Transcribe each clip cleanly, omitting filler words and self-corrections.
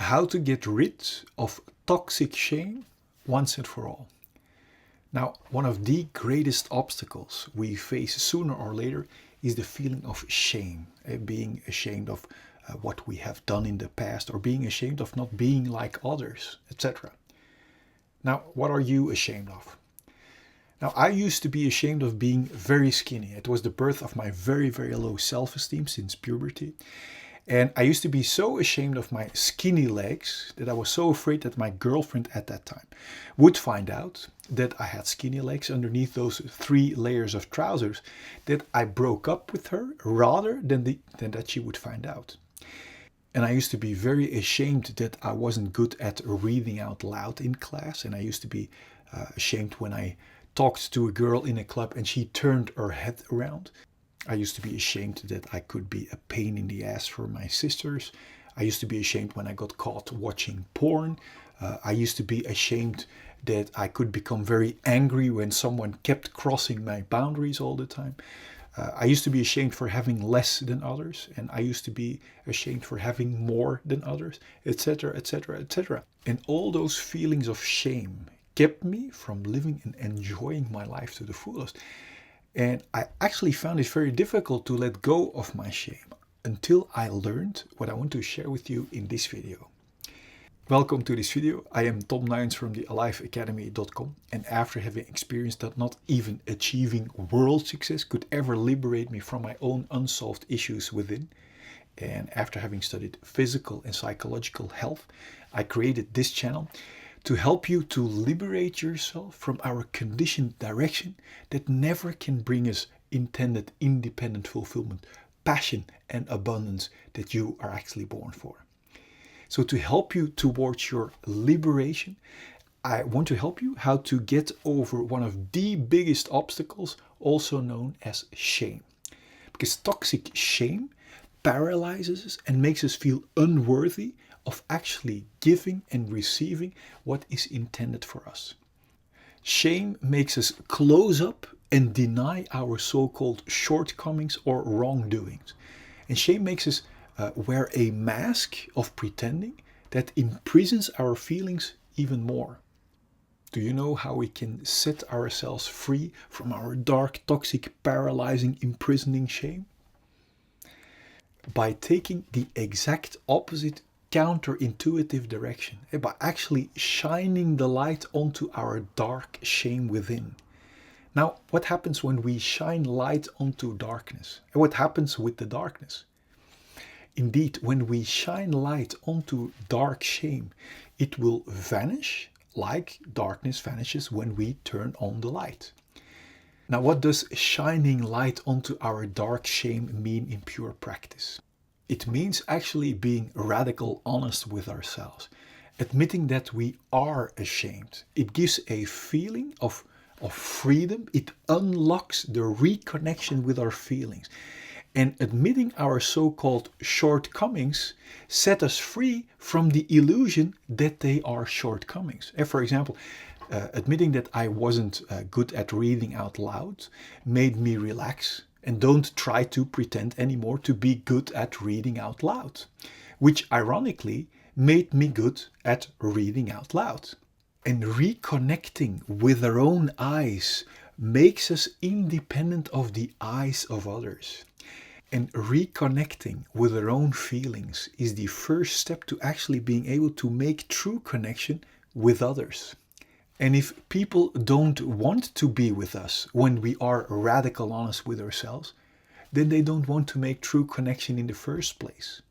how to get rid of toxic shame once and for all. Now, one of the greatest obstacles we face sooner or later is the feeling of shame, being ashamed of what we have done in the past, or being ashamed of not being like others, etc. Now, what are you ashamed of? Now, I used to be ashamed of being very skinny. It was the birth of my very, very low self-esteem since puberty. And I used to be so ashamed of my skinny legs that I was so afraid that my girlfriend at that time would find out that I had skinny legs underneath those 3 layers of trousers, that I broke up with her rather than that she would find out. And I used to be very ashamed that I wasn't good at reading out loud in class. And I used to be ashamed when I talked to a girl in a club and she turned her head around. I used to be ashamed that I could be a pain in the ass for my sisters. I used to be ashamed when I got caught watching porn. I used to be ashamed that I could become very angry when someone kept crossing my boundaries all the time. I used to be ashamed for having less than others, and I used to be ashamed for having more than others, etc., etc., etc. And all those feelings of shame kept me from living and enjoying my life to the fullest. And I actually found it very difficult to let go of my shame until I learned what I want to share with you in this video. Welcome to this video. I am Tom Nuyens from the AliveAcademy.com, and after having experienced that not even achieving world success could ever liberate me from my own unsolved issues within, and after having studied physical and psychological health, I created this channel to help you to liberate yourself from our conditioned direction that never can bring us intended independent fulfillment, passion and abundance that you are actually born for. So to help you towards your liberation, I want to help you how to get over one of the biggest obstacles, also known as shame. Because toxic shame paralyzes us and makes us feel unworthy of actually giving and receiving what is intended for us. Shame makes us close up and deny our so-called shortcomings or wrongdoings. And shame makes us wear a mask of pretending that imprisons our feelings even more. Do you know how we can set ourselves free from our dark, toxic, paralyzing, imprisoning shame? By taking the exact opposite counterintuitive direction, by actually shining the light onto our dark shame within. Now, what happens when we shine light onto darkness? And what happens with the darkness? Indeed, when we shine light onto dark shame, it will vanish like darkness vanishes when we turn on the light. Now, what does shining light onto our dark shame mean in pure practice? It means actually being radical honest with ourselves, admitting that we are ashamed. It gives a feeling of freedom. It unlocks the reconnection with our feelings. And admitting our so-called shortcomings set us free from the illusion that they are shortcomings. And for example, admitting that I wasn't good at reading out loud made me relax and don't try to pretend anymore to be good at reading out loud, which ironically made me good at reading out loud. And reconnecting with our own eyes makes us independent of the eyes of others. And reconnecting with our own feelings is the first step to actually being able to make true connection with others. And if people don't want to be with us when we are radical honest with ourselves, then they don't want to make true connection in the first place.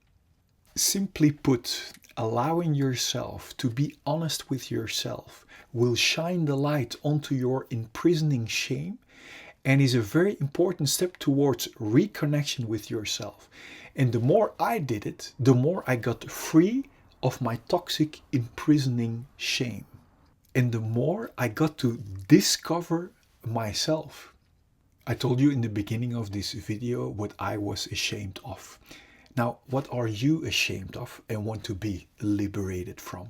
Simply put, allowing yourself to be honest with yourself will shine the light onto your imprisoning shame and is a very important step towards reconnection with yourself. And the more I did it, the more I got free of my toxic imprisoning shame. And the more I got to discover myself. I told you in the beginning of this video what I was ashamed of. Now, what are you ashamed of and want to be liberated from?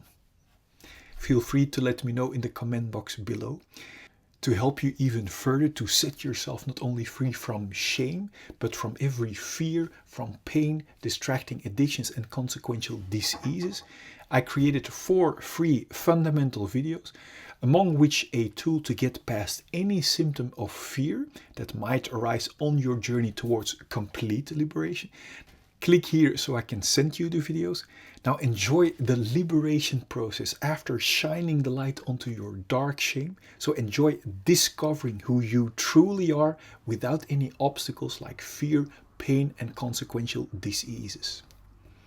Feel free to let me know in the comment box below. to help you even further to set yourself not only free from shame, but from every fear, from pain, distracting addictions and consequential diseases, I created 4 free fundamental videos, among which a tool to get past any symptom of fear that might arise on your journey towards complete liberation. Click here so I can send you the videos. Now enjoy the liberation process after shining the light onto your dark shame. So enjoy discovering who you truly are without any obstacles like fear, pain and consequential diseases.